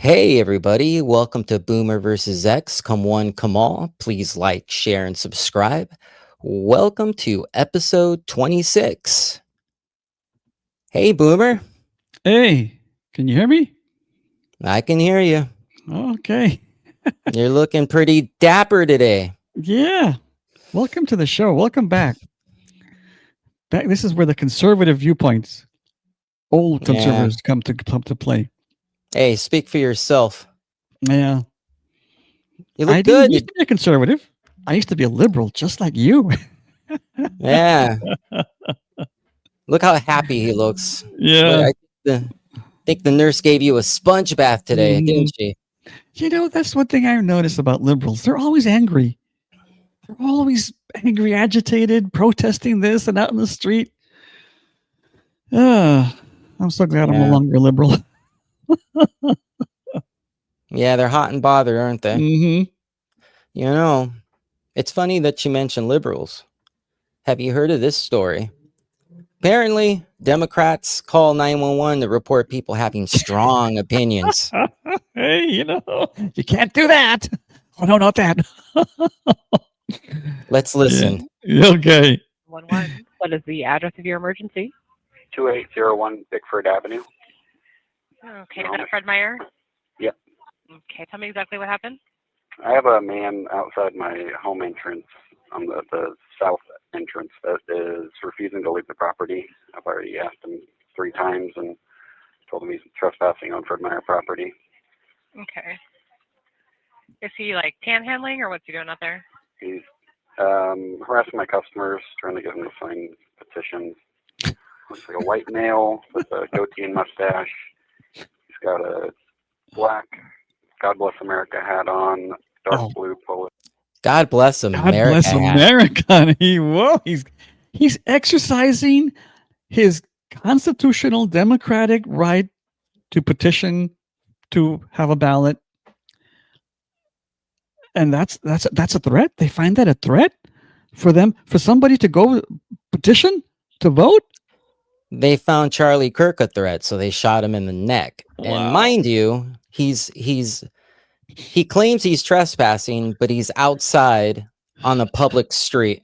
Hey, everybody. Welcome to Boomer versus X. Come one, come all. Please like, share, and subscribe. Welcome to episode 26. Hey, Boomer. Hey, can you hear me? I can hear you. Okay. You're looking pretty dapper today. Yeah. Welcome to the show. Welcome back. This is where the conservative viewpoints, old Yeah. conservatives, come to play. Hey, speak for yourself. Yeah. You I look didn't good. used to be a conservative. I used to be a liberal, just like you. Yeah. Look how happy he looks. Look, Yeah. think the nurse gave you a sponge bath today, Mhm. didn't she? That's one thing I notice about liberals. They're always angry. They're always angry, agitated, protesting this and out in the street. I'm so glad I'm no Yeah. longer a liberal. Yeah, they're hot and bothered, aren't they? Mm-hmm. You know, it's funny that you mention liberals. Have you heard of this story? Apparently, Democrats call 911 to report people having strong opinions. Hey, you can't do that. Oh, no, not that. Let's Yeah. listen. Okay. 111. What is the address of your emergency? 2801 Bickford Avenue. Okay, is that Fred Meyer? Yep. Okay, tell me exactly what happened. I have a man outside my home entrance on the south entrance that is refusing to leave the property. I've already asked him 3 times and told him he's trespassing on Fred Meyer property. Okay. Is he like panhandling or what's he doing out there? He's harassing my customers, trying to get them to sign petitions. Looks like a white male with a goatee and mustache. He's got a black God Bless America hat on, dark blue polo. God bless God America bless hat. America. He's exercising his constitutional democratic right to petition to have a ballot. And that's a threat. They find that a threat for somebody to go petition to vote. They found Charlie Kirk a threat, so they shot him in the neck. And Wow. mind you, he claims he's trespassing, but he's outside on a public street.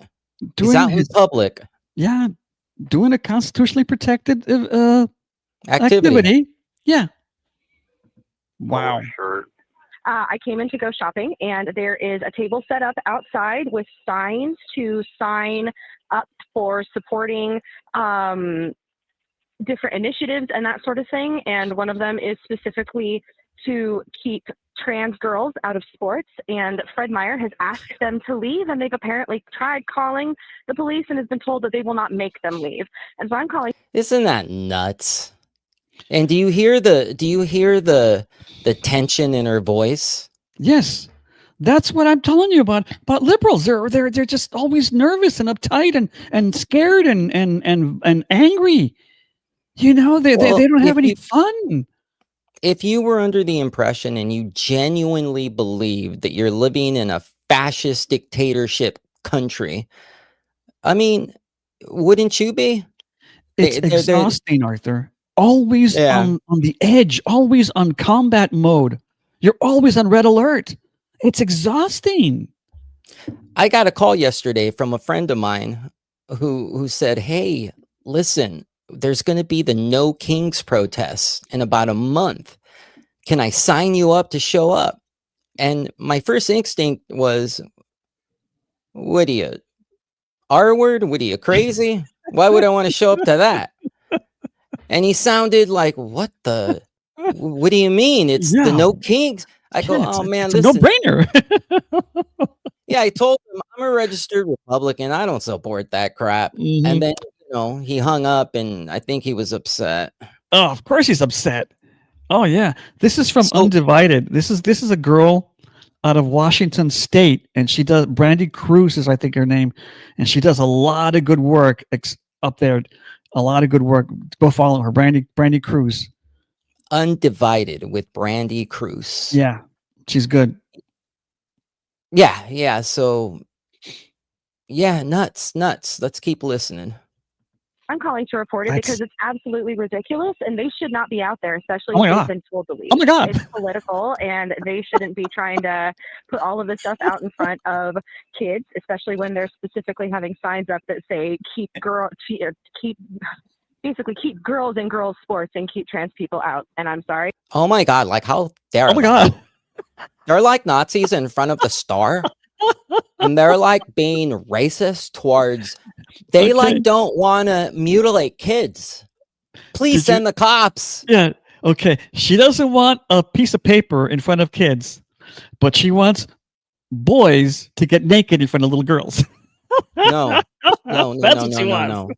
He's out in public. Yeah, doing a constitutionally protected Activity. activity. Yeah. Wow. Shirt. I came in to go shopping, and there is a table set up outside with signs to sign up for supporting different initiatives and that sort of thing. And one of them is specifically to keep trans girls out of sports. And Fred Meyer has asked them to leave, and they've apparently tried calling the police and has been told that they will not make them leave. And so I'm calling. Isn't that nuts? And do you hear the tension in her voice? Yes. That's what I'm telling you about liberals. They're just always nervous and uptight and scared and angry. They don't have any fun. If you were under the impression and you genuinely believed that you're living in a fascist dictatorship country, I mean, wouldn't you be? It's exhausting, Arthur. Always on the edge, always on combat mode. You're always on red alert. It's exhausting. I got a call yesterday from a friend of mine who said, "Hey, listen, there's going to be the No Kings protest in about a month. Can I sign you up to show up?" And my first instinct was, what are you, R-word? What are you, crazy? Why would I want to show up to that? And he sounded like, what do you mean? It's the No Kings. I go, oh man, it's a no-brainer. Yeah, I told him I'm a registered Republican. I don't support that crap. Mm-hmm. And then, he hung up, and I think he was upset. Oh, of course he's upset. Oh yeah, this is from Undivided. This is a girl out of Washington State, and she does. Brandy Cruz is, I think, her name, and she does a lot of good work up there. A lot of good work. Go follow her, Brandy Cruz. Undivided with Brandy Cruz. Yeah, she's good. Yeah. So, yeah, nuts. Let's keep listening. I'm calling to report it because it's absolutely ridiculous, and they should not be out there, especially Oh my if God. they've been told to leave. Oh my God. It's political, and they shouldn't be trying to put all of this stuff out in front of kids, especially when they're specifically having signs up that say keep basically keep girls in girls sports and keep trans people out. And I'm sorry. Oh my God, like how dare Oh my they? God. They're like Nazis in front of the star. And they're like being racist towards, they like don't want to mutilate kids. Please send the cops. Yeah. Okay. She doesn't want a piece of paper in front of kids, but she wants boys to get naked in front of little girls. No. That's what she wants.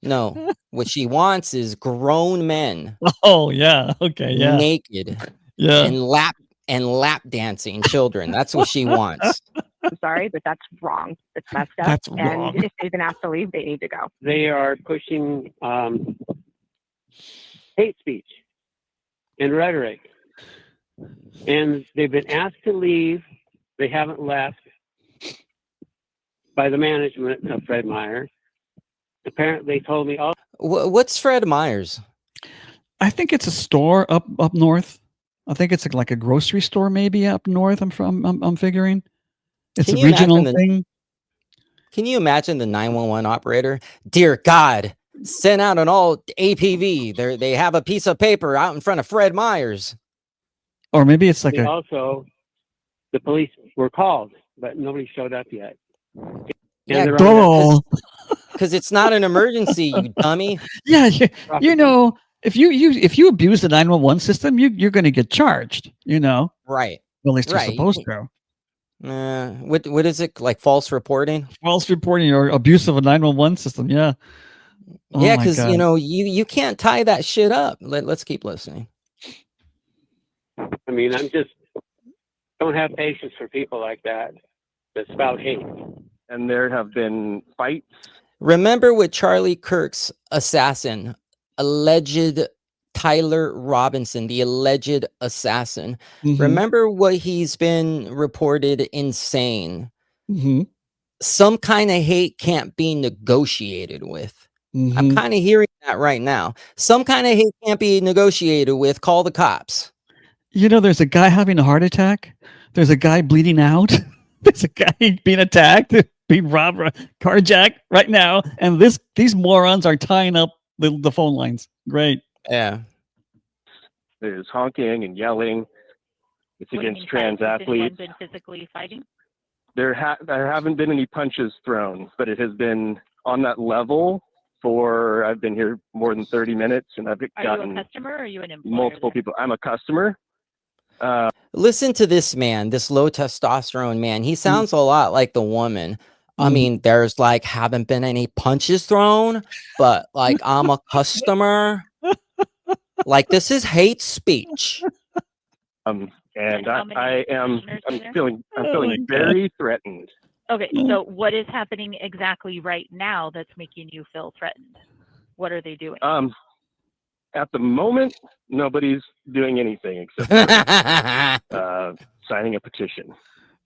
No. What she wants is grown men. Oh yeah. Okay. Yeah. Naked. Yeah. And lap dancing children. That's what she wants. I'm sorry, but that's wrong. It's messed up. That's and wrong. if they've been asked to leave, they need to go. They are pushing hate speech and rhetoric. And they've been asked to leave. They haven't left by the management of Fred Meyer. Apparently, they told me, What's Fred Meyer's? I think it's a store up north. I think it's like a grocery store maybe up north. I'm figuring. It's a regional thing. Can you imagine the 911 operator? Dear God, send out an all APV. They have a piece of paper out in front of Fred Meyer's. Or maybe it's like also the police were called, but nobody showed up yet. Yeah, because it's not an emergency, you dummy. Yeah, you know, if you abuse the 911 system, you're going to get charged. You know, right? Well, at least you're supposed to. What is it, like false reporting? False reporting or abuse of a 911 system. Yeah. Oh yeah, because you know you can't tie that shit up. Let's keep listening. I mean, don't have patience for people like that spout hate. And there have been fights. Remember with Charlie Kirk's assassin, alleged Tyler Robinson, the alleged assassin. Mm-hmm. Remember what he's been reported insane. Mm-hmm. Some kind of hate can't be negotiated with. Mm-hmm. I'm kind of hearing that right now. Some kind of hate can't be negotiated with. Call the cops. You know, there's a guy having a heart attack. There's a guy bleeding out. There's a guy being attacked, being robbed, carjacked right now. And these morons are tying up the phone lines. Great. Yeah. There's honking and yelling. It's against trans athletes. Been physically fighting? There haven't been any punches thrown, but it has been on that level for, I've been here more than 30 minutes, and I've gotten you a customer or are you an employer multiple people. I'm a customer. Listen to this man, this low testosterone man. He sounds a lot like the woman. I mean, there's like haven't been any punches thrown, but like I'm a customer. Like this is hate speech. And I'm feeling very threatened. Okay, so what is happening exactly right now that's making you feel threatened? What are they doing? At the moment, nobody's doing anything except for, signing a petition.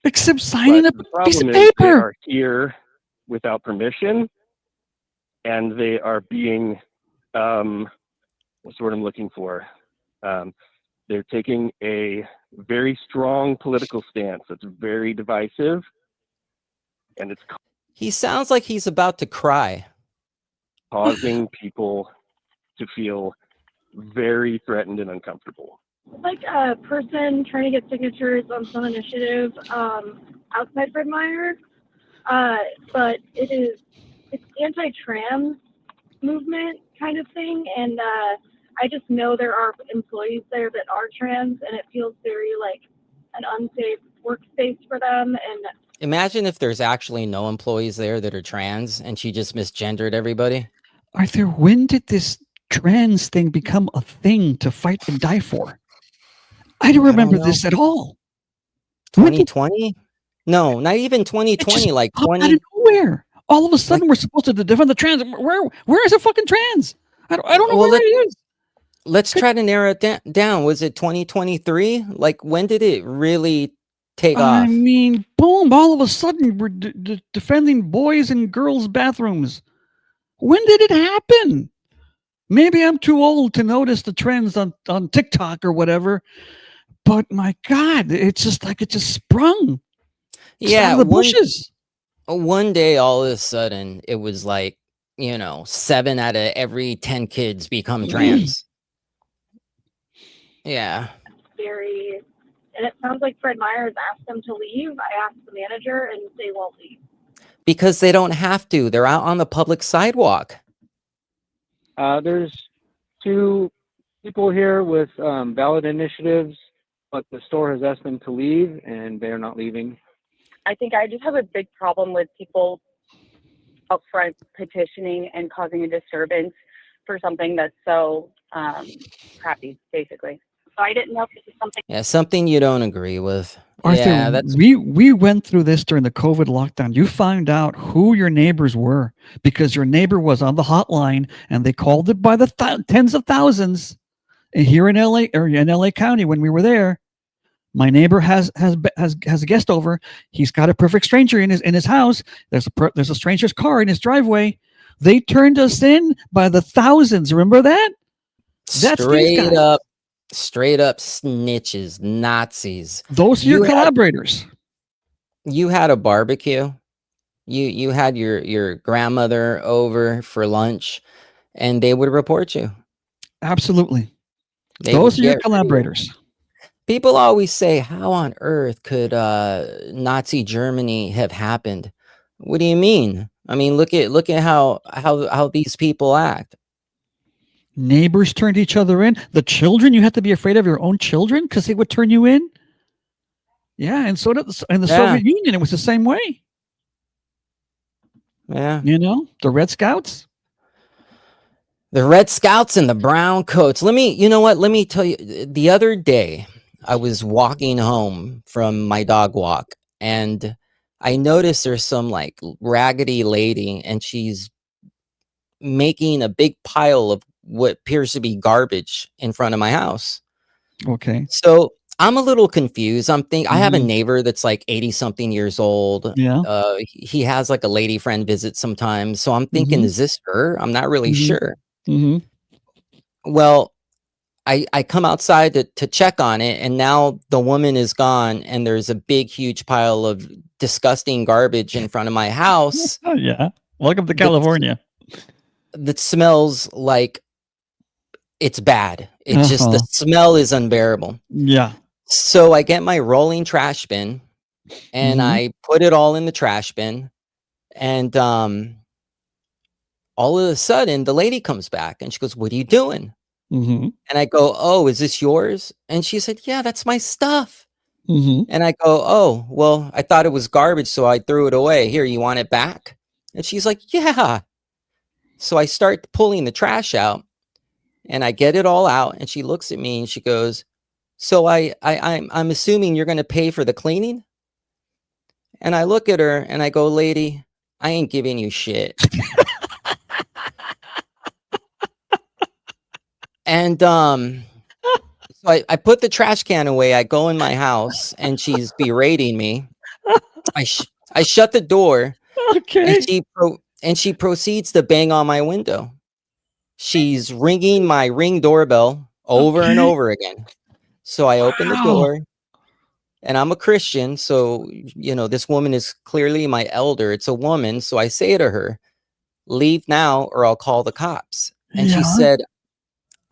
Except signing a piece of paper. They are here without permission, and they are being, what's the word I'm looking for? They're taking a very strong political stance that's very divisive, and it's he sounds like he's about to cry, causing people to feel very threatened and uncomfortable. Like a person trying to get signatures on some initiative outside Fred Meyer, but it's anti-trans movement kind of thing, and I just know there are employees there that are trans, and it feels very like an unsafe workspace for them. And imagine if there's actually no employees there that are trans, and she just misgendered everybody. Arthur, when did this trans thing become a thing to fight and die for? I don't remember this at all. 2020? No, not even 2020. Like 20. Out of nowhere. All of a sudden, we're supposed to defend the trans. Where is it fucking trans? I don't know where it is. Let's try to narrow it down. Was it 2023? Like, when did it really take off? I mean, boom! All of a sudden, we're defending boys and girls' bathrooms. When did it happen? Maybe I'm too old to notice the trends on TikTok or whatever. But my God, it's just like it just sprung just out Yeah, of the bushes. one day, all of a sudden, it was like, 7 out of every 10 kids become trans. Yeah. Scary. And it sounds like Fred Meyer has asked them to leave. I asked the manager, and they won't leave. Because they don't have to. They're out on the public sidewalk. There's 2 people here with ballot initiatives, but the store has asked them to leave, and they're not leaving. I think I just have a big problem with people out front petitioning and causing a disturbance for something that's so crappy, basically. So I didn't know if this is something. Yeah, something you don't agree with. Arthur, Yeah, that's we went through this during the COVID lockdown. You found out who your neighbors were because your neighbor was on the hotline and they called it by the tens of thousands. And here in LA or in LA County, when we were there, my neighbor has a guest over. He's got a perfect stranger in his house. There's a stranger's car in his driveway. They turned us in by the thousands. Remember that? That's these guys. straight up snitches, Nazis. Those are your collaborators. You had a barbecue. You had your grandmother over for lunch, and they would report you. Absolutely. They Those would are your get collaborators. People always say, "How on earth could Nazi Germany have happened?" What do you mean? I mean, look at how these people act. Neighbors turned each other in. The children, you had to be afraid of your own children because they would turn you in. Yeah, and so in the Soviet Union, it was the same way. Yeah. The Red Scouts. The Red Scouts and the brown coats. Let me tell you, the other day I was walking home from my dog walk and I noticed there's some like raggedy lady and she's making a big pile of what appears to be garbage in front of my house. Okay. So I'm a little confused. I have a neighbor that's like 80 something years old. Yeah. He has like a lady friend visit sometimes. So I'm thinking, is this her? I'm not really sure. Well, I come outside to check on it, and now the woman is gone, and there's a big, huge pile of disgusting garbage in front of my house. Oh yeah. Welcome to California. That smells like it's bad. It's just the smell is unbearable. Yeah. So I get my rolling trash bin and I put it all in the trash bin, and all of a sudden the lady comes back and she goes, "What are you doing?" And I go, "Oh, is this yours?" And she said, "Yeah, that's my stuff." And I go, "Oh, well, I thought it was garbage, so I threw it away. Here, you want it back?" And she's like, "Yeah." So I start pulling the trash out and I get it all out, and she looks at me and she goes, "So I'm assuming you're going to pay for the cleaning?" And I look at her and I go, "Lady, I ain't giving you shit." And so I put the trash can away. I go in my house and she's berating me. I shut the door. Okay. And she proceeds to bang on my window. She's ringing my Ring doorbell over and over again. So I open the door, and I'm a Christian, so this woman is clearly my elder. It's a woman, so I say to her, "Leave now or I'll call the cops." And she said,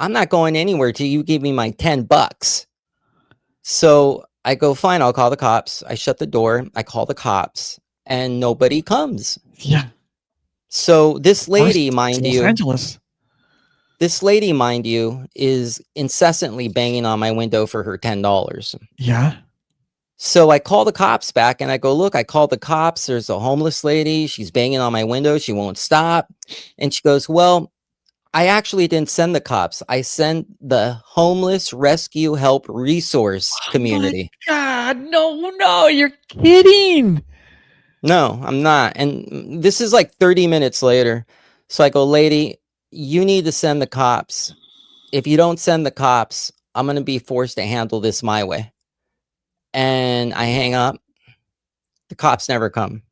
"I'm not going anywhere till you give me my $10. So I go, "Fine, I'll call the cops." I shut the door, I call the cops, and nobody comes. Yeah. So this lady, Los Angeles. This lady, mind you, is incessantly banging on my window for her $10. Yeah. So I call the cops back and I go, "Look, I called the cops. There's a homeless lady. She's banging on my window. She won't stop." And she goes, "Well, I actually didn't send the cops. I sent the Homeless Rescue Help Resource Community." Oh my God, no, you're kidding. No, I'm not. And this is like 30 minutes later. So I go, "Lady, you need to send the cops. If you don't send the cops, I'm going to be forced to handle this my way." And I hang up. The cops never come.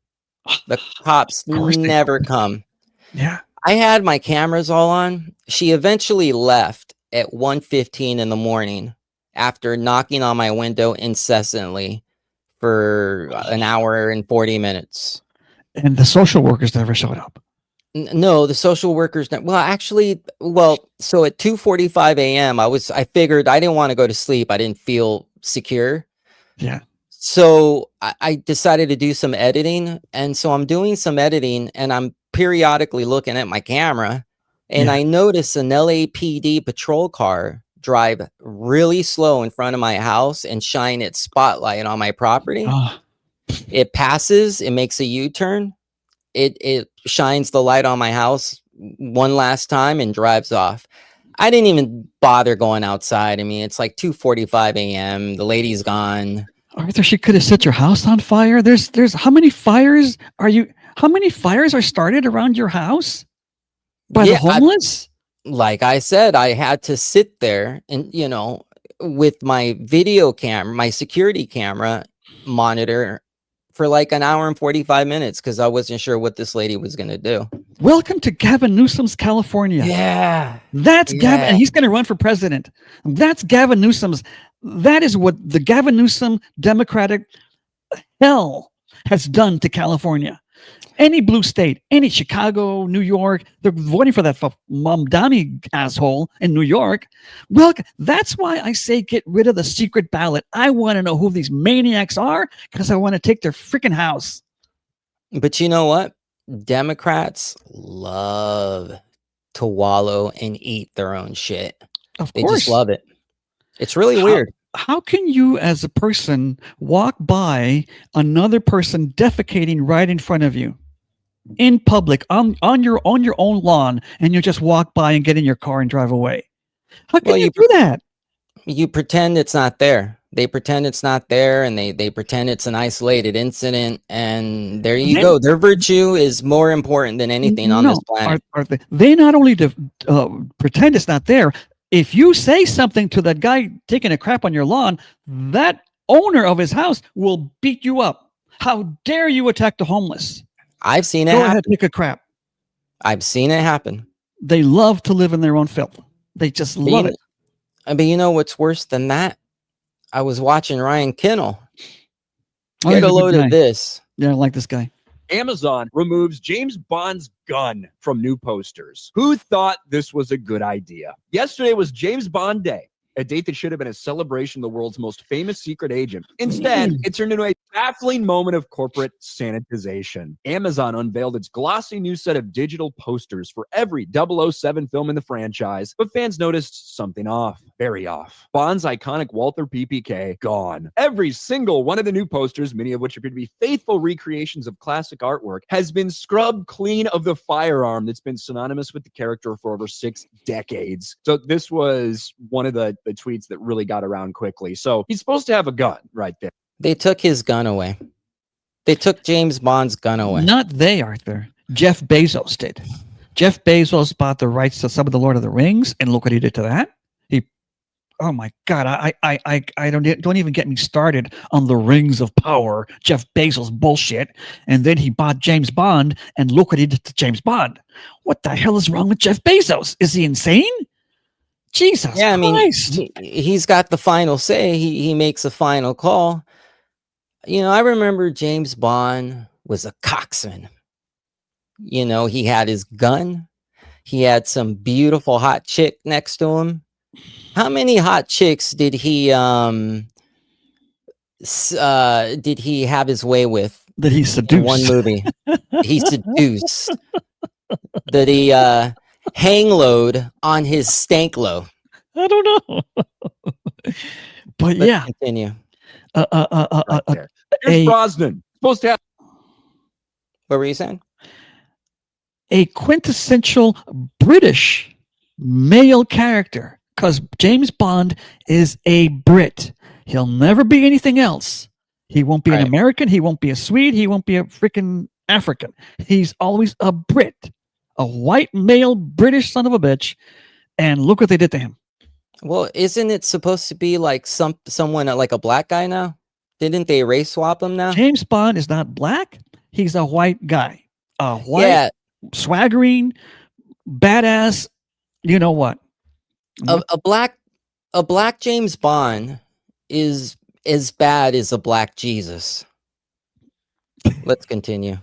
The cops never come. Yeah. I had my cameras all on. She eventually left at 1:15 in the morning after knocking on my window incessantly for an hour and 40 minutes. And the social workers never showed up. No, the social workers. Well, actually, so at 2:45 a.m., I figured I didn't want to go to sleep. I didn't feel secure. Yeah. So I decided to do some editing. And so I'm doing some editing and I'm periodically looking at my camera and Yeah. I notice an LAPD patrol car drive really slow in front of my house and shine its spotlight on my property. Oh, It passes, it makes a U-turn. It shines the light on my house one last time and drives off. I didn't even bother going outside. I mean, it's like 2:45 a.m. The lady's gone. Arthur, she could have set your house on fire. There's how many fires are started around your house by the Yeah, homeless? like I said, I had to sit there and, with my video camera, my security camera monitor for like an hour and 45 minutes because I wasn't sure what this lady was going to do. Welcome to Gavin Newsom's California. Yeah. That's Gavin, and he's going to run for president. That's Gavin Newsom's. That is what the Gavin Newsom Democratic hell has done to California. Any blue state, any Chicago, New York, they're voting for that Mamdani asshole in New York. Well, that's why I say get rid of the secret ballot. I want to know who these maniacs are because I want to take their freaking house. But you know what? Democrats love to wallow and eat their own shit. Of They course. just love it. It's really weird. How can you, as a person, walk by another person defecating right in front of you in public on your own lawn, and you just walk by and get in your car and drive away? How can you do that? You pretend it's not there. They pretend it's not there, and they pretend it's an isolated incident, and there you go. Their virtue is more important than anything on this planet. They not only pretend it's not there. If you say something to that guy taking a crap on your lawn, that owner of his house will beat you up. How dare you attack the homeless? I've seen it Go happen. ahead, take a crap. I've seen it happen. They love to live in their own filth. They just love it. But you know what's worse than that? I was watching Ryan Kinnell. Get a load of this. Yeah, I like this guy. Amazon removes James Bond's gun from new posters. Who thought this was a good idea? Yesterday was James Bond Day, a date that should have been a celebration of the world's most famous secret agent. Instead, it turned into a baffling moment of corporate sanitization. Amazon unveiled its glossy new set of digital posters for every 007 film in the franchise, but fans noticed something off. Very off. Bond's iconic Walther PPK, gone. Every single one of the new posters, many of which appear to be faithful recreations of classic artwork, has been scrubbed clean of the firearm that's been synonymous with the character for over 6 decades. So this was one of the tweets that really got around quickly. So he's supposed to have a gun right there. They took his gun away. They took James Bond's gun away. Not they, Arthur. Jeff Bezos did. Jeff Bezos bought the rights to some of the Lord of the Rings, and look what he did to that. Oh my God! I don't even get me started on the Rings of Power, Jeff Bezos bullshit. And then he bought James Bond, and look what he did to James Bond. What the hell is wrong with Jeff Bezos? Is he insane? Jesus Christ. I mean, he's got the final say. He makes a final call. I remember James Bond was a coxswain. He had his gun. He had some beautiful hot chick next to him. How many hot chicks did he have his way with? That he seduced? In one movie. He seduced. Did he hang load on his stank low? I don't know. But Let's yeah. Continue. Here's Brosnan. Supposed to have. What were you saying? A quintessential British male character. Because James Bond is a Brit. He'll never be anything else. He won't be an American. He won't be a Swede. He won't be a freaking African. He's always a Brit. A white male British son of a bitch. And look what they did to him. Well, isn't it supposed to be like someone like a black guy now? Didn't they race swap him now? James Bond is not black. He's a white guy. A white, swaggering, badass. You know what? A black James Bond is as bad as a black Jesus. Let's continue.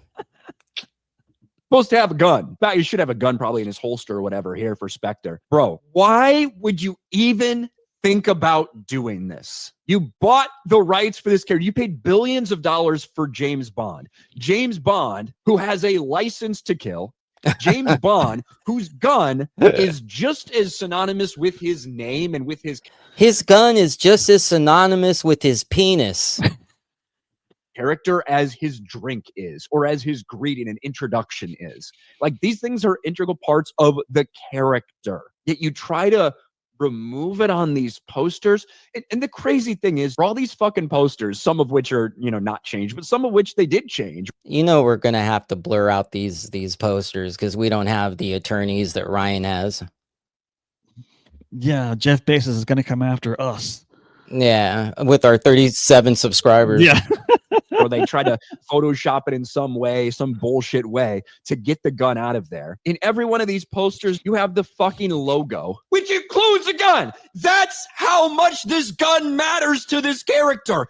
Supposed to have a gun. In fact, you should have a gun probably in his holster or whatever here for Spectre. Bro, why would you even think about doing this? You bought the rights for this character. You paid billions of dollars for James Bond. James Bond, who has a license to kill. James Bond, whose gun is just as synonymous with his name and with his gun is just as synonymous with his penis. Character as his drink is, or as his greeting and introduction is. Like, these things are integral parts of the character. Yet you try to remove it on these posters. And the crazy thing is, for all these fucking posters, some of which are, not changed, but some of which they did change. We're gonna have to blur out these posters because we don't have the attorneys that Ryan has. Yeah, Jeff Bezos is gonna come after us. Yeah, with our 37 subscribers. Yeah. Or they try to Photoshop it in some way, some bullshit way to get the gun out of there. In every one of these posters, you have the fucking logo, which includes a gun. That's how much this gun matters to this character.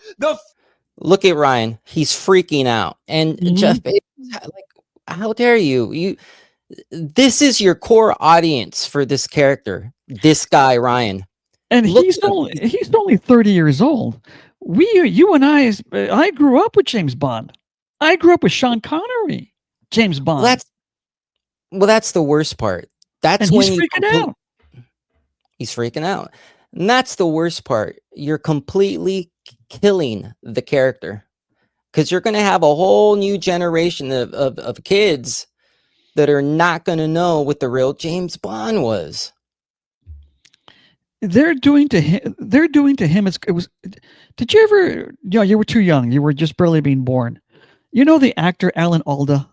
Look at Ryan. He's freaking out. And Jeff Bezos, like, how dare you? This is your core audience for this character. This guy, Ryan. And he's only 30 years old. You and I grew up with James Bond. I grew up with Sean Connery, James Bond. That's the worst part. That's and when he's freaking out. He's freaking out. And that's the worst part. You're completely killing the character because you're going to have a whole new generation of kids that are not going to know what the real James Bond was. They're doing to him. It was. Did you ever? You were too young. You were just barely being born. You know the actor Alan Alda.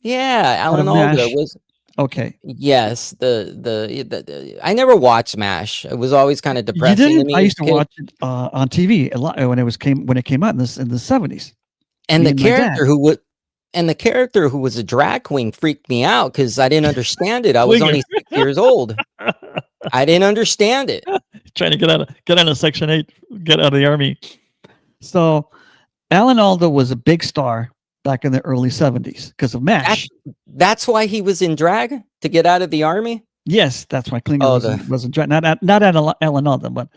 Yeah, Alan Alda was. Okay. Yes, the I never watched MASH. It was always kind of depressing to me. I used to watch it on TV a lot when it came out in the 70s. And the character who was a drag queen freaked me out because I didn't understand it. I was only 6 years old. I didn't understand it. Trying to get out of Section 8, get out of the army. So Alan Alda was a big star back in the early 70s because of MASH. That's why he was in drag, to get out of the army? Yes, that's why Klinger was in drag. Not Alan Alda, but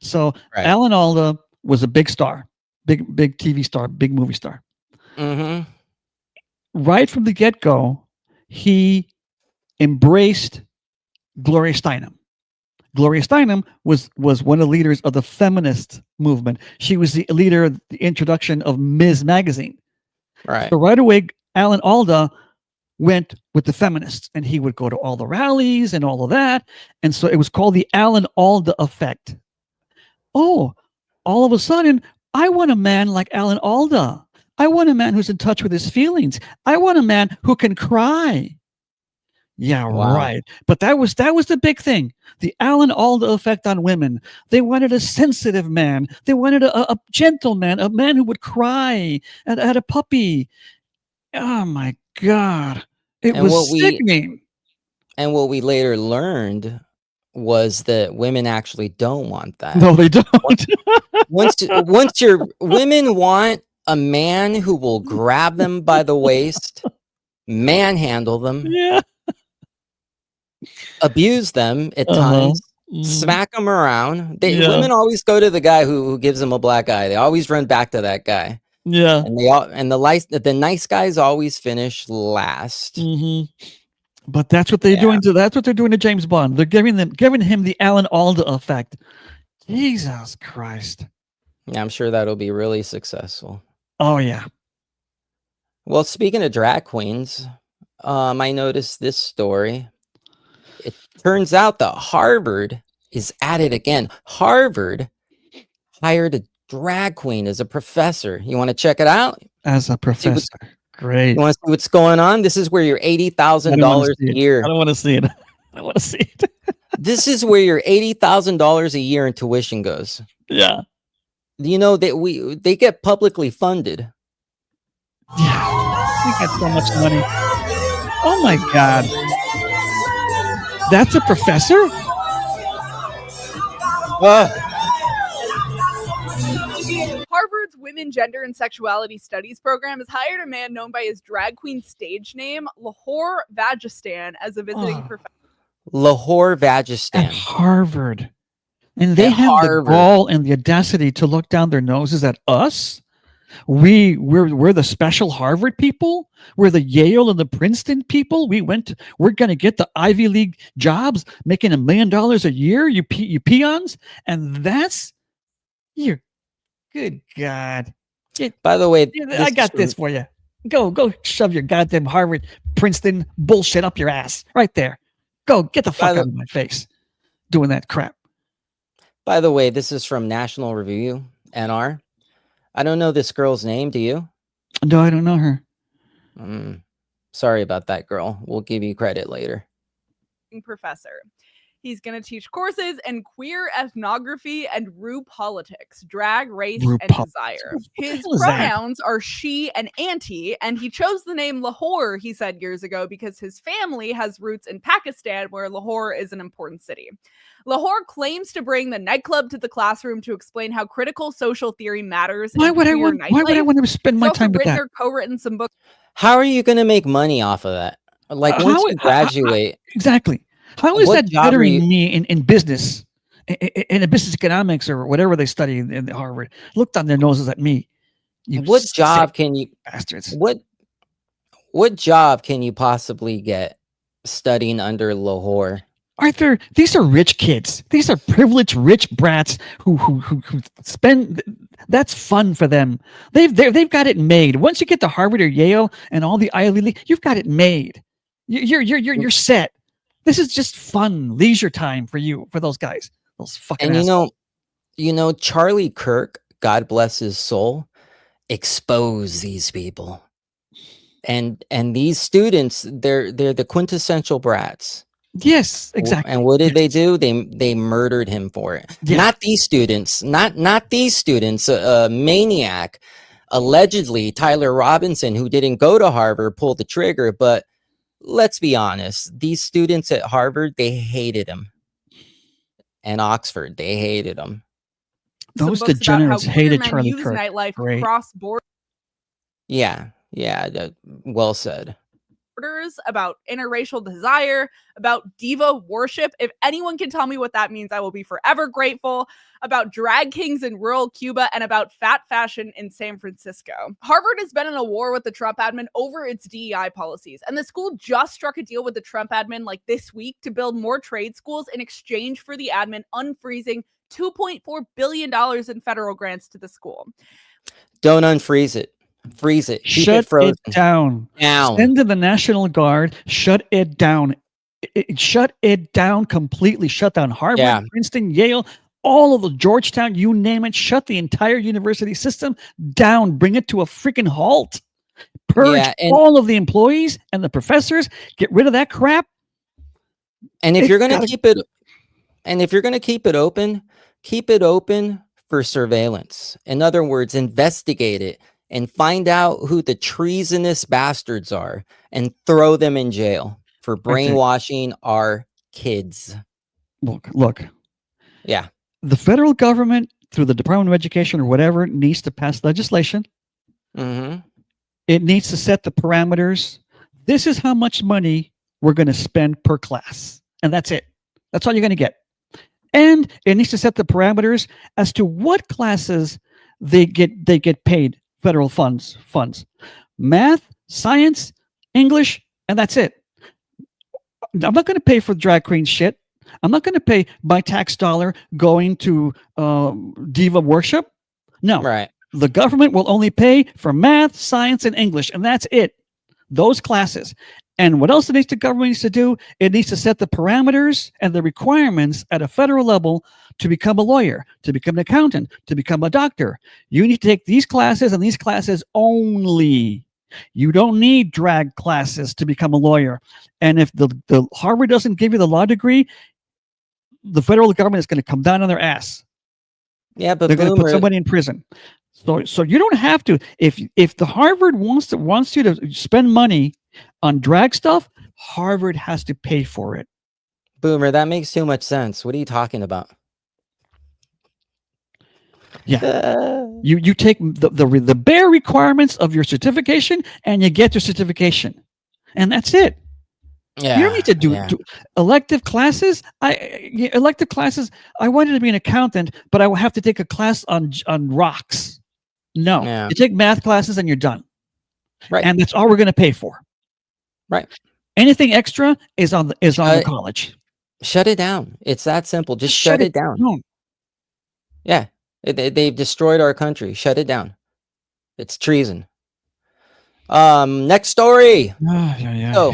so right. Alan Alda was a big star, big TV star, big movie star. Mm-hmm. Right from the get-go, he embraced Gloria Steinem. Gloria Steinem was one of the leaders of the feminist movement. She was the leader of the introduction of Ms. Magazine. Right. So right away, Alan Alda went with the feminists, and he would go to all the rallies and all of that. And so it was called the Alan Alda effect. Oh, all of a sudden, I want a man like Alan Alda. I want a man who's in touch with his feelings. I want a man who can cry. Yeah, wow. Right. But that was the big thing. The Alan Alda effect on women. They wanted a sensitive man. They wanted a gentleman, a man who would cry at a puppy. Oh my God. It was sickening. And what we later learned was that women actually don't want that. No, they don't. Once your women want a man who will grab them by the waist, manhandle them. Yeah. Abuse them at times, smack them around. Women always go to the guy who gives them a black eye. They always run back to that guy. Yeah, and the nice guys always finish last. Mm-hmm. But that's what they're doing. That's what they're doing to James Bond. They're giving him the Alan Alda effect. Jesus Christ! Yeah, I'm sure that'll be really successful. Oh yeah. Well, speaking of drag queens, I noticed this story. It turns out that Harvard is at it again. Harvard hired a drag queen as a professor. You want to check it out? As a professor. Great. You want to see what's going on? This is where your $80,000 a year. I don't want to see it. I want to see it. This is where your $80,000 a year in tuition goes. Yeah. You know that they get publicly funded. Yeah. We got so much money. Oh my God. That's a professor? Harvard's Women, Gender, and Sexuality Studies program has hired a man known by his drag queen stage name, Lahore Vagistan, as a visiting professor. Lahore At Vagistan. Harvard. And they At have the Harvard. gall and the audacity to look down their noses at us. We're the special Harvard people. We're the Yale and the Princeton people. We're going to get the Ivy League jobs, making $1 million a year. You peons, and that's your good God. By the way, I got this for you. Go shove your goddamn Harvard Princeton bullshit up your ass right there. Go get the fuck out of my face doing that crap. By the way, this is from National Review, NR. I don't know this girl's name. Do you? No, I don't know her. Sorry about that, girl. We'll give you credit later. Professor. He's going to teach courses in queer ethnography and Rue politics, drag, race, and desire. His pronouns are she and auntie, and he chose the name Lahore, he said years ago, because his family has roots in Pakistan, where Lahore is an important city. Lahore claims to bring the nightclub to the classroom to explain how critical social theory matters. Why would I want to spend my time with that? He's also co-written some books. How are you going to make money off of that? Like once you graduate, exactly. How is that bettering me in business, in a business economics or whatever they study in Harvard? Look down their noses at me. What job can you bastards? What job can you possibly get studying under Lahore? Arthur, these are rich kids. These are privileged rich brats who spend. That's fun for them. They've got it made. Once you get to Harvard or Yale and all the Ivy League, you've got it made. You're set. This is just fun, leisure time for you, for those guys, those fucking. And you know, Charlie Kirk, God bless his soul, exposed these people, and these students, they're the quintessential brats. Yes, exactly. And what did they do? They murdered him for it. Yeah. Not these students. Not these students. A maniac, allegedly Tyler Robinson, who didn't go to Harvard, pulled the trigger, but. Let's be honest. These students at Harvard, they hated him. And Oxford, they hated him. Those degenerates hated Charlie Kirk. Nightlife cross borders. Yeah, well said. About interracial desire, about diva worship. If anyone can tell me what that means, I will be forever grateful. About drag kings in rural Cuba and about fat fashion in San Francisco. Harvard has been in a war with the Trump admin over its DEI policies, and the school just struck a deal with the Trump admin like this week to build more trade schools in exchange for the admin unfreezing $2.4 billion in federal grants to the school. Don't unfreeze it. Freeze it. Keep Shut it frozen. It down. Send to the National Guard. Shut it down. Shut it down completely. Shut down Harvard, Princeton, Yale, all of the Georgetown, you name it. Shut the entire university system down. Bring it to a freaking halt. Purge all of the employees and the professors. Get rid of that crap. And if you're going to keep it, keep it open for surveillance. In other words, investigate it. And find out who the treasonous bastards are and throw them in jail for brainwashing our kids. Look. Yeah. The federal government, through the Department of Education or whatever, needs to pass legislation. Mm-hmm. It needs to set the parameters. This is how much money we're going to spend per class. And that's it. That's all you're going to get. And it needs to set the parameters as to what classes they get paid. Federal funds, math, science, English, and that's it. I'm not going to pay for drag queen shit. I'm not going to pay my tax dollar going to diva worship. No, right. The government will only pay for math, science, and English, and that's it. Those classes. And what else the government needs to do? It needs to set the parameters and the requirements at a federal level to become a lawyer, to become an accountant, to become a doctor. You need to take these classes and these classes only. You don't need drag classes to become a lawyer. And if the Harvard doesn't give you the law degree, the federal government is going to come down on their ass. Yeah, but they're going to put somebody in prison. So you don't have to. If the Harvard wants you to spend money on drag stuff, Harvard has to pay for it. Boomer, that makes too much sense. What are you talking about? Yeah. You take the bare requirements of your certification and you get your certification. And that's it. Yeah. You don't need to do elective classes. Elective classes. I wanted to be an accountant, but I will have to take a class on rocks. No, Yeah. you take math classes and you're done. Right. And that's all we're going to pay for. Right. Anything extra is on the college. Shut it down. It's that simple. Just shut it down. No. Yeah. They've destroyed our country. Shut it down. It's treason. Next story. Yeah. So,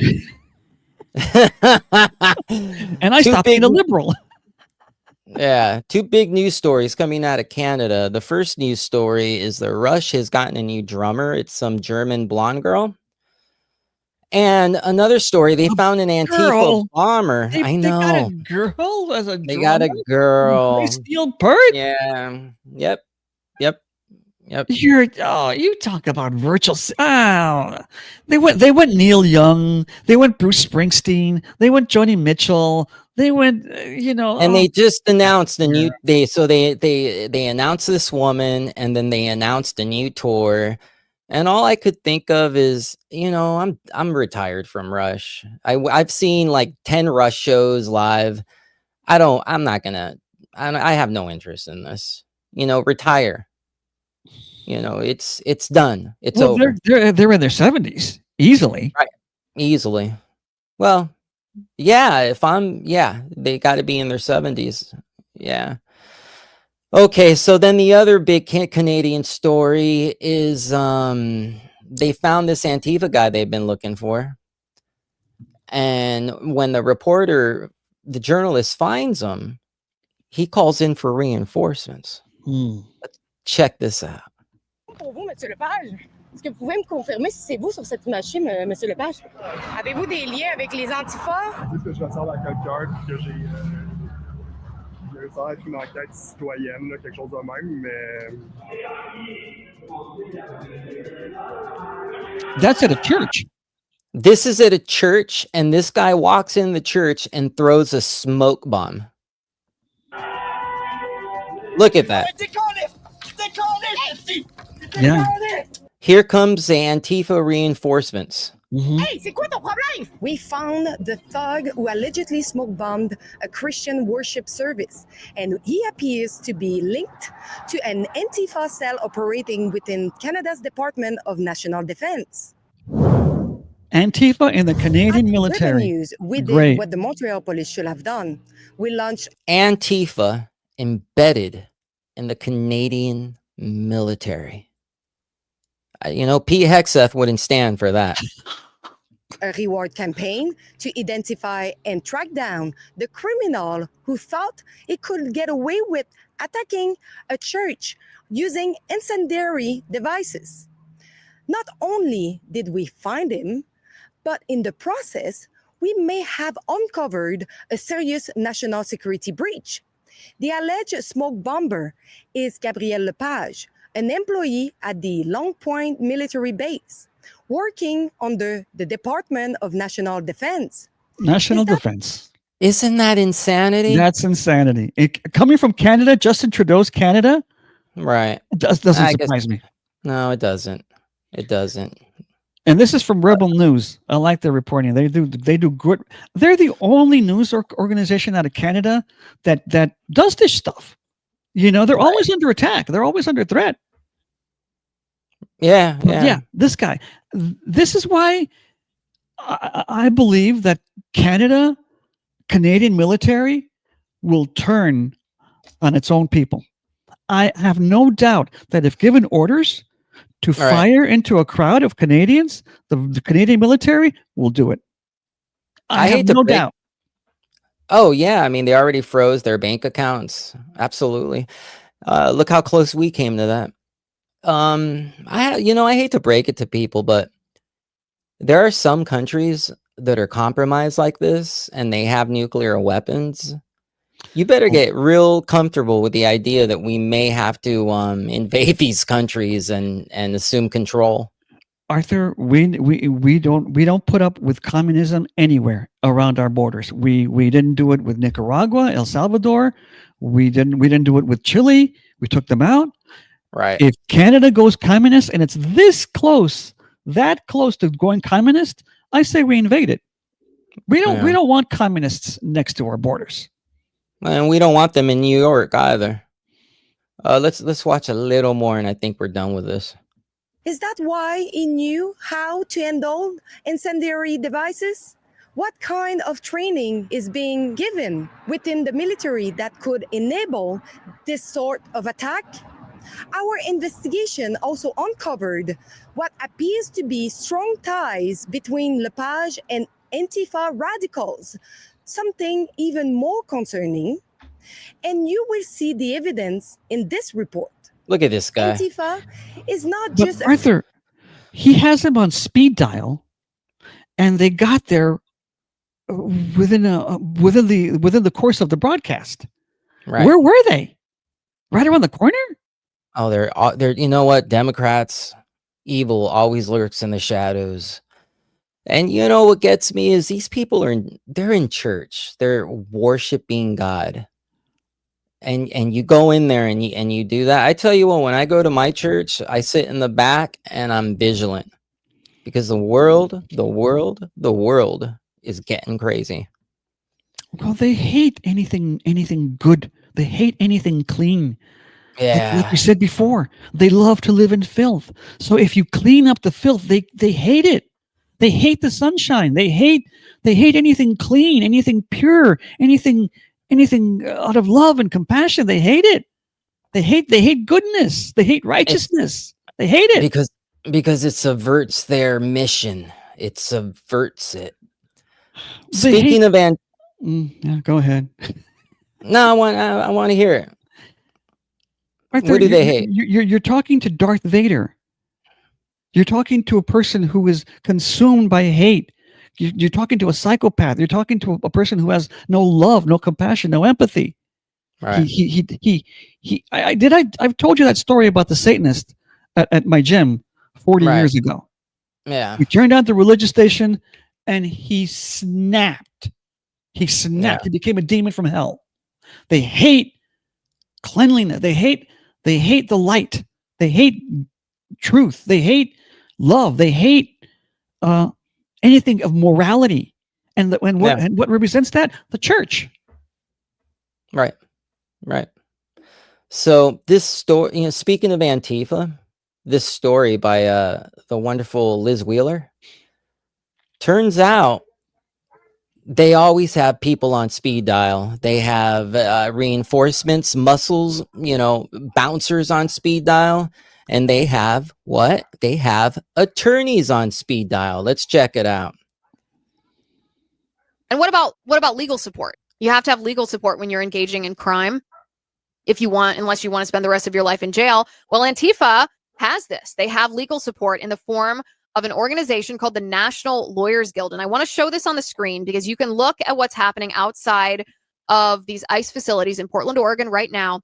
and I stopped being a liberal. Yeah, two big news stories coming out of Canada. The first news story is that Rush has gotten a new drummer. It's some German blonde girl. And another story, they found an Antifa bomber. I know. They got a girl as a They got a girl. Steel Bird? Yeah. Yep. You talk about virtual. They went Neil Young. They went Bruce Springsteen. They went Joni Mitchell. They went, and they just announced a new. They announced this woman, and then they announced a new tour. And all I could think of is, I'm retired from Rush. I've seen like 10 Rush shows live. I have no interest in this. Retire. It's done. It's over. They're in their 70s easily. Right. Easily. Well, yeah, they got to be in their 70s. Yeah. Okay, so then the other big Canadian story is they found this Antifa guy they've been looking for. And when the journalist finds him, he calls in for reinforcements. Check this out. Pour vous, Monsieur Lepage, est-ce que vous pouvez me confirmer si c'est vous sur cette image-ci, Monsieur Lepage? Avez-vous des liens avec les Antifa? Juste que je ressemble à quelqu'un que j'ai réussi à être une enquête citoyenne, là, quelque chose de même, mais... That's at a church. This is at a church, and this guy walks in the church and throws a smoke bomb. Look at that. Yeah. Here comes the Antifa reinforcements. Hey, c'est quoi ton problème? We found the thug who allegedly smoke bombed a Christian worship service, and he appears to be linked to an Antifa cell operating within Canada's Department of National Defense. Antifa in the Canadian military. News, we did what the Montreal police should have done. We launched Antifa embedded in the Canadian military. Pete Hegseth wouldn't stand for that. A reward campaign to identify and track down the criminal who thought he could get away with attacking a church using incendiary devices. Not only did we find him, but in the process, we may have uncovered a serious national security breach. The alleged smoke bomber is Gabriel Lepage, an employee at the Long Point military base, working under the Department of National Defense. National Defense. Isn't that insanity? That's insanity. Coming from Canada, Justin Trudeau's Canada, right? Doesn't surprise me. No, it doesn't. It doesn't. And this is from Rebel News. I like their reporting. They do good. They're the only news organization out of Canada that does this stuff. They're always under attack. They're always under threat. Yeah. This guy. This is why I believe that Canadian military will turn on its own people. I have no doubt that if given orders to fire into a crowd of Canadians, the Canadian military will do it. I have no doubt. Oh, yeah. I mean, they already froze their bank accounts. Absolutely. Look how close we came to that. I hate to break it to people, but there are some countries that are compromised like this and they have nuclear weapons. You better get real comfortable with the idea that we may have to invade these countries and assume control. Arthur, we don't put up with communism anywhere around our borders. We didn't do it with Nicaragua, El Salvador. We didn't do it with Chile. We took them out. Right. If Canada goes communist and it's this close, that close to going communist, I say we invade it. We don't want communists next to our borders. And we don't want them in New York either. Let's watch a little more, and I think we're done with this. Is that why he knew how to handle incendiary devices? What kind of training is being given within the military that could enable this sort of attack? Our investigation also uncovered what appears to be strong ties between Lepage and Antifa radicals, something even more concerning. And you will see the evidence in this report. Look at this guy. Antifa is not But just Arthur, he has him on speed dial, and they got there within the course of the broadcast. Right. Where were they? Right around the corner? Oh, they're you know what? Democrats, evil always lurks in the shadows. And you know what gets me is these people they're in church. They're worshiping God. And you go in there and you do that. I tell you what, when I go to my church, I sit in the back and I'm vigilant because the world is getting crazy. Well, they hate anything good. They hate anything clean. Yeah. Like you said before, they love to live in filth. So if you clean up the filth, they hate it. They hate the sunshine. They hate anything clean, anything pure, anything out of love and compassion. They hate it. They hate goodness. They hate righteousness. They hate it because it subverts their mission. It subverts it. Speaking of yeah, go ahead. No, I want to hear it. Arthur, What do they hate? You're talking to Darth Vader. You're talking to a person who is consumed by hate. You're talking to a psychopath. You're talking to a person who has no love, no compassion, no empathy. Right. I've told you that story about the Satanist at my gym 40 years ago. Yeah. He turned on the religious station and he snapped. He snapped. He became a demon from hell. They hate cleanliness. They hate the light. They hate truth. They hate love. They hate anything of morality. And what represents that? The church. Right. So this story, speaking of Antifa, this story by the wonderful Liz Wheeler, turns out they always have people on speed dial. They have reinforcements, muscles, bouncers on speed dial. And they have what? They have attorneys on speed dial. Let's check it out. And what about legal support? You have to have legal support when you're engaging in crime. Unless you want to spend the rest of your life in jail. Well, Antifa has this. They have legal support in the form of an organization called the National Lawyers Guild. And I want to show this on the screen because you can look at what's happening outside of these ICE facilities in Portland, Oregon right now.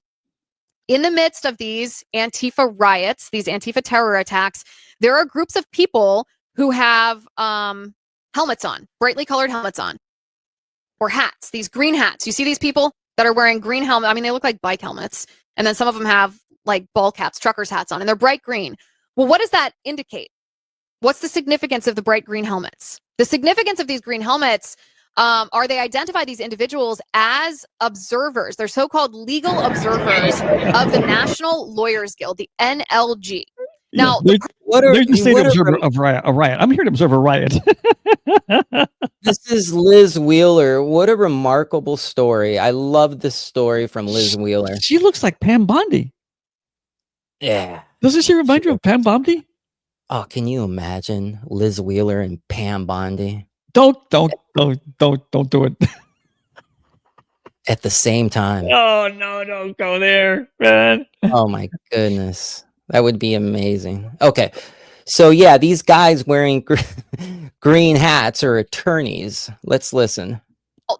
In the midst of these Antifa riots, these Antifa terror attacks, there are groups of people who have helmets on, brightly colored helmets on, or hats, these green hats. You see these people that are wearing green helmets? I mean, they look like bike helmets. And then some of them have like ball caps, truckers' hats on, and they're bright green. Well, what does that indicate? What's the significance of the bright green helmets? The significance of these green helmets are they identify these individuals as observers. They're so-called legal observers of the National Lawyers Guild, the NLG. Now, they're just saying to observe a riot. I'm here to observe a riot. This is Liz Wheeler. What a remarkable story. I love this story from Liz Wheeler. She looks like Pam Bondi. Yeah. Doesn't she remind you of Pam Bondi? Oh, can you imagine Liz Wheeler and Pam Bondi? Don't do it. At the same time. Oh, no, don't go there, man. Oh, my goodness. That would be amazing. Okay. So, yeah, these guys wearing green hats are attorneys. Let's listen.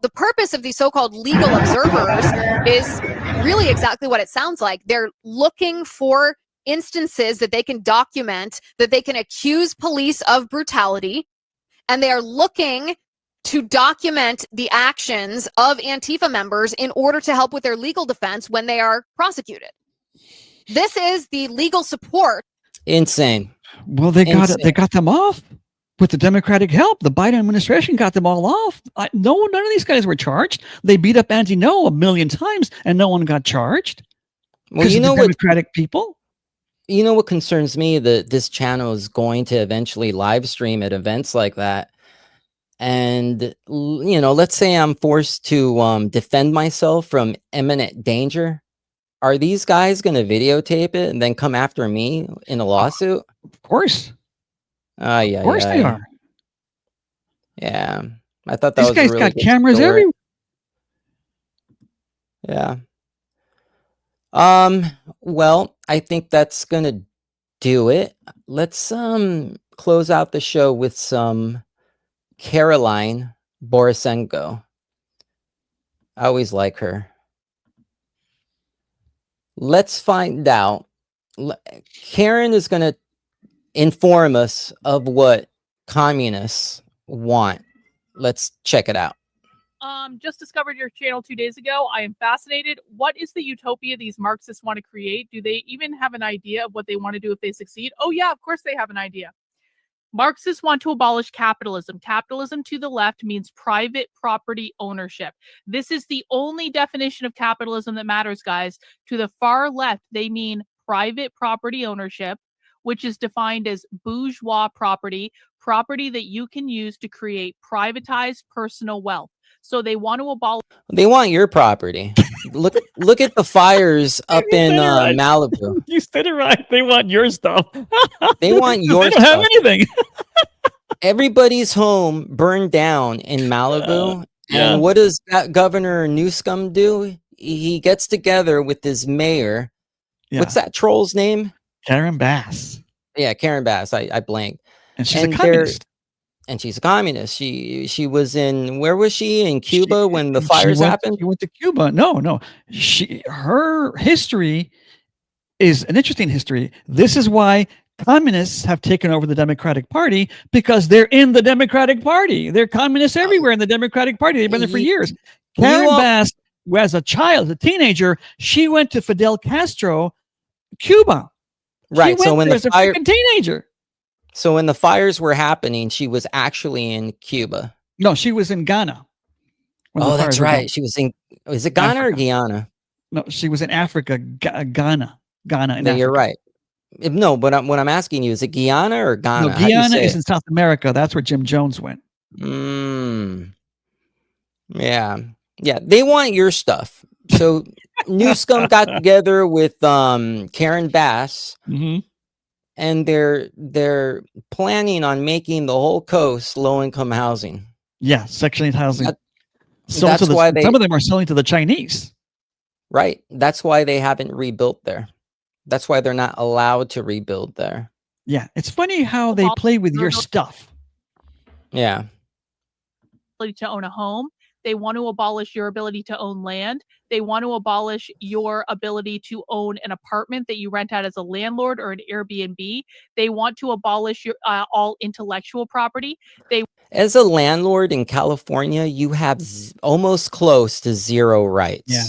The purpose of these so-called legal observers is really exactly what it sounds like. They're looking for instances that they can document, that they can accuse police of brutality, and they are looking to document the actions of Antifa members in order to help with their legal defense when they are prosecuted. This is the legal support. Insane. Well, they got them off with the Democratic help. The Biden administration got them all off. None of these guys were charged. They beat up Anti-No a million times, and no one got charged. Well, you know what? Democratic people. You know what concerns me? That this channel is going to eventually live stream at events like that. And, you know, let's say I'm forced to defend myself from imminent danger. Are these guys going to videotape it and then come after me in a lawsuit? Of course. Of course they are. Yeah. I thought that These was guys a really got good cameras story. everywhere. Yeah. Well, I think that's going to do it. Let's close out the show with some Caroline Borisenko. I always like her. Let's find out. Karen is going to inform us of what communists want. Let's check it out. Just discovered your channel 2 days ago. I am fascinated. What is the utopia these Marxists want to create? Do they even have an idea of what they want to do if they succeed? Oh yeah, of course they have an idea. Marxists want to abolish capitalism. Capitalism to the left means private property ownership. This is the only definition of capitalism that matters, guys. To the far left, they mean private property ownership, which is defined as bourgeois property, property that you can use to create privatized personal wealth. So they want to abolish. They want your property. Look at the fires up in Malibu. You said it right. They want your stuff. They want your They don't stuff. have anything. Everybody's home burned down in Malibu. Yeah. And what does that Governor Newsom do? He gets together with his mayor. Yeah. What's that troll's name? Karen Bass. Yeah, Karen Bass. I blanked. And she's a communist. And she's a communist. She was in, where was she? In Cuba when the fires happened? She went to Cuba. No. Her history is an interesting history. This is why communists have taken over the Democratic Party, because they're in the Democratic Party. They're communists everywhere in the Democratic Party. They've been there for years. Karen Bass, as a child, a teenager, she went to Fidel Castro, Cuba. Right. So when the fire, teenager. So when the fires were happening, she was actually in Cuba. No, she was in Ghana. Oh, that's right. She was in. Is it Ghana or Guyana? No, she was in Africa. Ghana. No, you're right. No, but what I'm asking you, is it Guyana or Ghana? No, Guyana is in South America. That's where Jim Jones went. Yeah. They want your stuff. So Newsom got together with Karen Bass. Mm-hmm. And they're planning on making the whole coast low-income housing. Yeah, Section 8 housing. That's why some of them are selling to the Chinese. Right. That's why they haven't rebuilt there. That's why they're not allowed to rebuild there. Yeah, it's funny how they play with your stuff. Yeah. To own a home. They want to abolish your ability to own land. They want to abolish your ability to own an apartment that you rent out as a landlord or an Airbnb. They want to abolish your all intellectual property. As a landlord in California, you have almost close to zero rights. Yeah.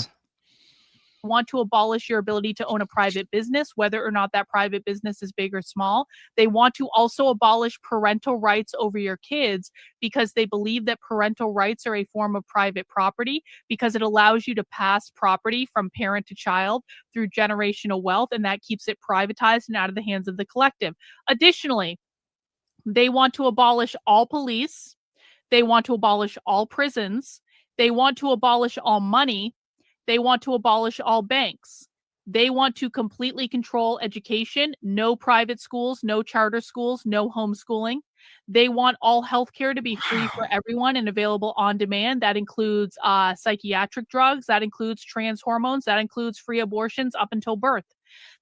Want to abolish your ability to own a private business, whether or not that private business is big or small. They want to also abolish parental rights over your kids, because they believe that parental rights are a form of private property, because it allows you to pass property from parent to child through generational wealth, and that keeps it privatized and out of the hands of the collective. Additionally, they want to abolish all police. They want to abolish all prisons. They want to abolish all money. They want to abolish all banks. They want to completely control education, no private schools, no charter schools, no homeschooling. They want all healthcare to be free for everyone and available on demand. That includes psychiatric drugs. That includes trans hormones. That includes free abortions up until birth.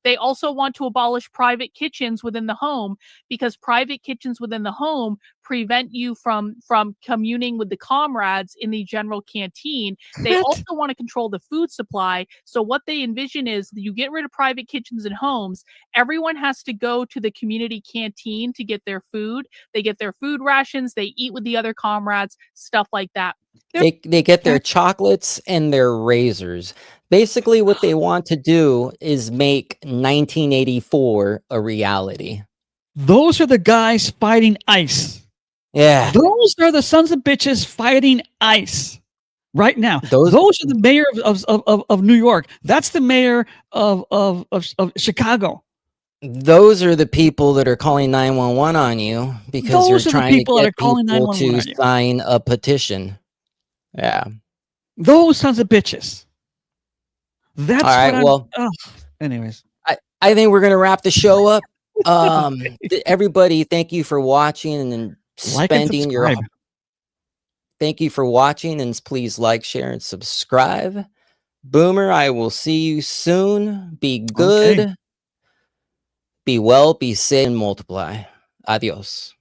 They also want to abolish private kitchens within the home because private kitchens within the home prevent you from communing with the comrades in the general canteen. They also want to control the food supply. So what they envision is that you get rid of private kitchens and homes. Everyone has to go to the community canteen to get their food. They get their food rations. They eat with the other comrades, stuff like that. They get their chocolates and their razors. Basically, what they want to do is make 1984 a reality. Those are the guys fighting ICE. Yeah. Those are the sons of bitches fighting ICE right now. Those are the mayor of New York. That's the mayor of Chicago. Those are the people that are calling 911 on you because Those you're are the trying to people that get are calling people 911 to on you. sign a petition. Yeah. Those sons of bitches. That's All right. what I'm. Well, anyways, I think we're gonna wrap the show up. Everybody, thank you for watching and like and spending your. subscribe. Thank you for watching, and please like, share, and subscribe. Boomer, I will see you soon. Be good. Okay. Be well. Be safe, and multiply. Adios.